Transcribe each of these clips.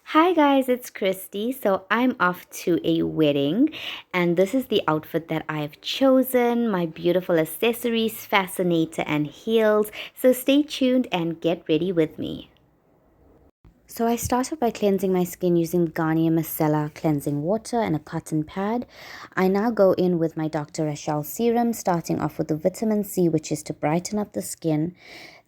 Hi guys, it's Christy. So I'm off to a wedding, and this is the outfit that I've chosen. My beautiful accessories, fascinator, and heels. So stay tuned and get ready with me. So I started by cleansing my skin using Garnier Micellar cleansing water and a cotton pad. I now go in with my Dr. Rachel serum, starting off with the vitamin C, which is to brighten up the skin.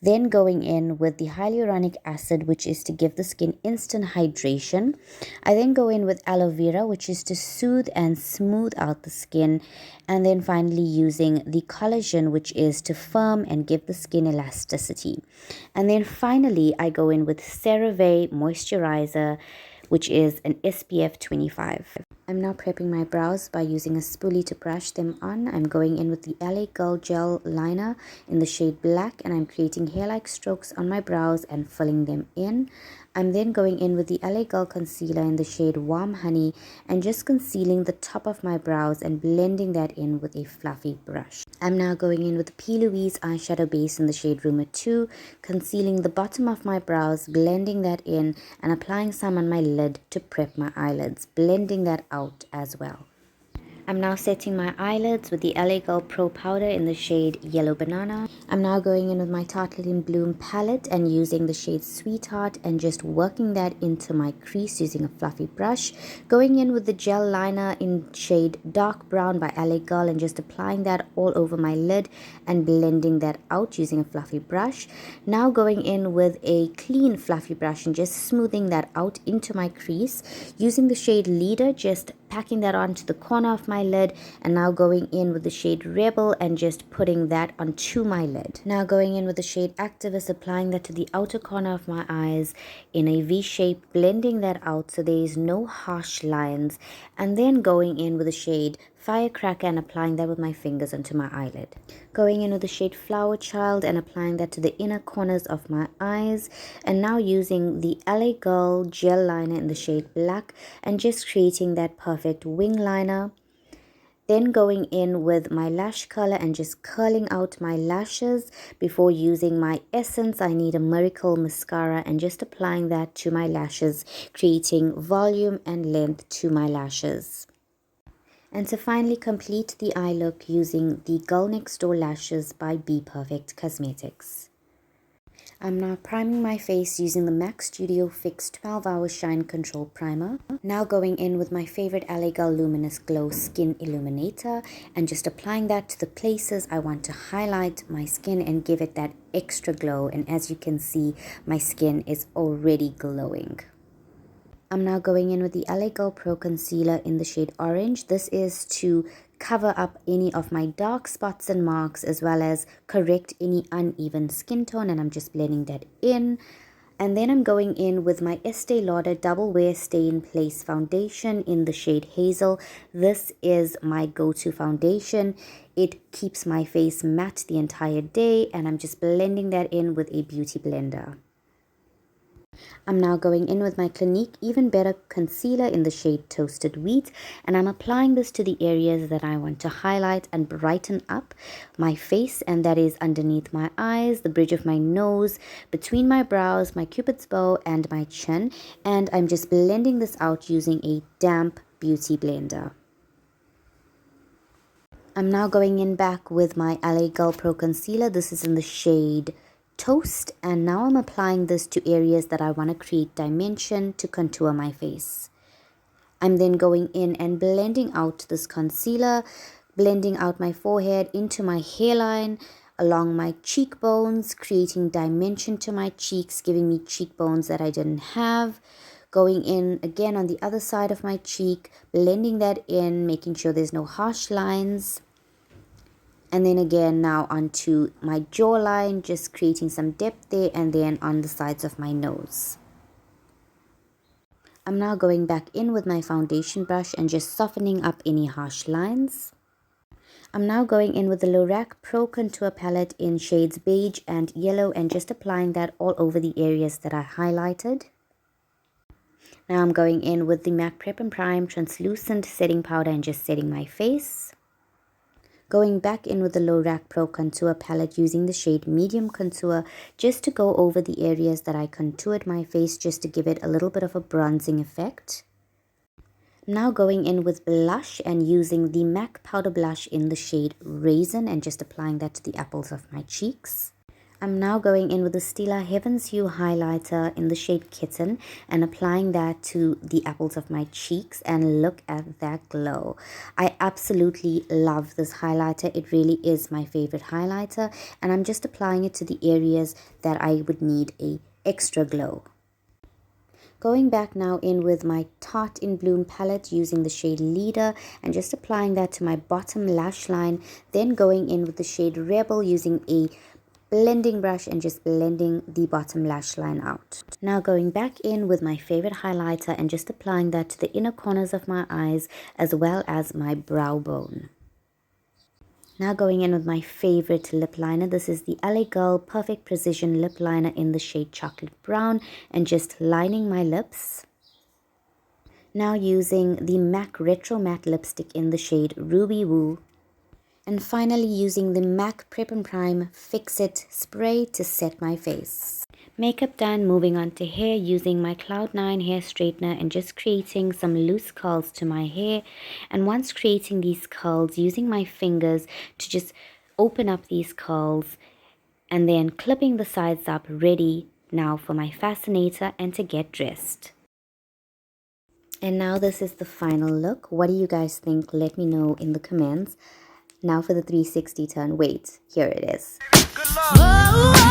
Then going in with the hyaluronic acid, which is to give the skin instant hydration. I then go in with aloe vera, which is to soothe and smooth out the skin. And then finally using the collagen, which is to firm and give the skin elasticity. And then finally, I go in with CeraVe moisturizer, which is an SPF 25. I'm now prepping my brows by using a spoolie to brush them on. I'm going in with the LA Girl Gel Liner in the shade Black, and I'm creating hair-like strokes on my brows and filling them in. I'm then going in with the LA Girl Concealer in the shade Warm Honey and just concealing the top of my brows and blending that in with a fluffy brush. I'm now going in with the P. Louise eyeshadow base in the shade Rumor 2, concealing the bottom of my brows, blending that in, and applying some on my lid to prep my eyelids, blending that out as well. I'm now setting my eyelids with the LA Girl Pro Powder in the shade Yellow Banana. I'm now going in with my Tarte in Bloom palette and using the shade Sweetheart and just working that into my crease using a fluffy brush. Going in with the gel liner in shade Dark Brown by LA Girl and just applying that all over my lid and blending that out using a fluffy brush. Now going in with a clean fluffy brush and just smoothing that out into my crease using the shade Leader, just packing that onto the corner of my lid, and now going in with the shade Rebel and just putting that onto my lid. Now going in with the shade Activist, applying that to the outer corner of my eyes in a V shape, blending that out so there is no harsh lines, and then going in with the shade Firecracker and applying that with my fingers onto my eyelid. Going in with the shade Flower Child and applying that to the inner corners of my eyes, and now using the LA Girl gel liner in the shade Black and just creating that perfect wing liner. Then going in with my lash curler and just curling out my lashes before using my Essence I Need a Miracle mascara and just applying that to my lashes, creating volume and length to my lashes. And to finally complete the eye look using the Girl Next Door lashes by Be Perfect Cosmetics. I'm now priming my face using the MAC Studio Fix 12 Hour Shine Control Primer. Now going in with my favorite LA Girl Luminous Glow Skin Illuminator and just applying that to the places I want to highlight my skin and give it that extra glow. And as you can see, my skin is already glowing. I'm now going in with the LA Girl Pro Concealer in the shade Orange. This is to cover up any of my dark spots and marks as well as correct any uneven skin tone, and I'm just blending that in. And then I'm going in with my Estee Lauder Double Wear Stay in Place Foundation in the shade Hazel. This is my go-to foundation. It keeps my face matte the entire day, and I'm just blending that in with a beauty blender. I'm now going in with my Clinique Even Better Concealer in the shade Toasted Wheat, and I'm applying this to the areas that I want to highlight and brighten up my face, and that is underneath my eyes, the bridge of my nose, between my brows, my cupid's bow, and my chin. And I'm just blending this out using a damp beauty blender. I'm now going in back with my LA Girl Pro Concealer. This is in the shade Toast, and now I'm applying this to areas that I want to create dimension to contour my face. I'm then going in and blending out this concealer, blending out my forehead into my hairline, along my cheekbones, creating dimension to my cheeks, giving me cheekbones that I didn't have. Going in again on the other side of my cheek, blending that in, making sure there's no harsh lines. And then again now onto my jawline, just creating some depth there, and then on the sides of my nose. I'm now going back in with my foundation brush and just softening up any harsh lines. I'm now going in with the Lorac Pro Contour Palette in shades Beige and Yellow and just applying that all over the areas that I highlighted. Now I'm going in with the MAC Prep and Prime Translucent Setting Powder and just setting my face. Going back in with the Lorac Pro Contour palette using the shade Medium Contour just to go over the areas that I contoured my face just to give it a little bit of a bronzing effect. Now going in with blush and using the MAC powder blush in the shade Raisin and just applying that to the apples of my cheeks. I'm now going in with the Stila Heaven's Hue highlighter in the shade Kitten and applying that to the apples of my cheeks, and look at that glow. I absolutely love this highlighter. It really is my favorite highlighter, and I'm just applying it to the areas that I would need a extra glow. Going back now in with my Tarte in Bloom palette using the shade Leader and just applying that to my bottom lash line. Then going in with the shade Rebel using a blending brush and just blending the bottom lash line out. Now going back in with my favorite highlighter and just applying that to the inner corners of my eyes as well as my brow bone. Now going in with my favorite lip liner. This is the LA Girl Perfect Precision Lip Liner in the shade Chocolate Brown and just lining my lips. Now using the MAC Retro Matte Lipstick in the shade Ruby Woo. And finally using the MAC Prep and Prime Fix It spray to set my face. Makeup done, moving on to hair using my Cloud9 hair straightener and just creating some loose curls to my hair. And once creating these curls, using my fingers to just open up these curls and then clipping the sides up, ready now for my fascinator and to get dressed. And now this is the final look. What do you guys think? Let me know in the comments. Now for the 360 turn. Wait, here it is. Good luck.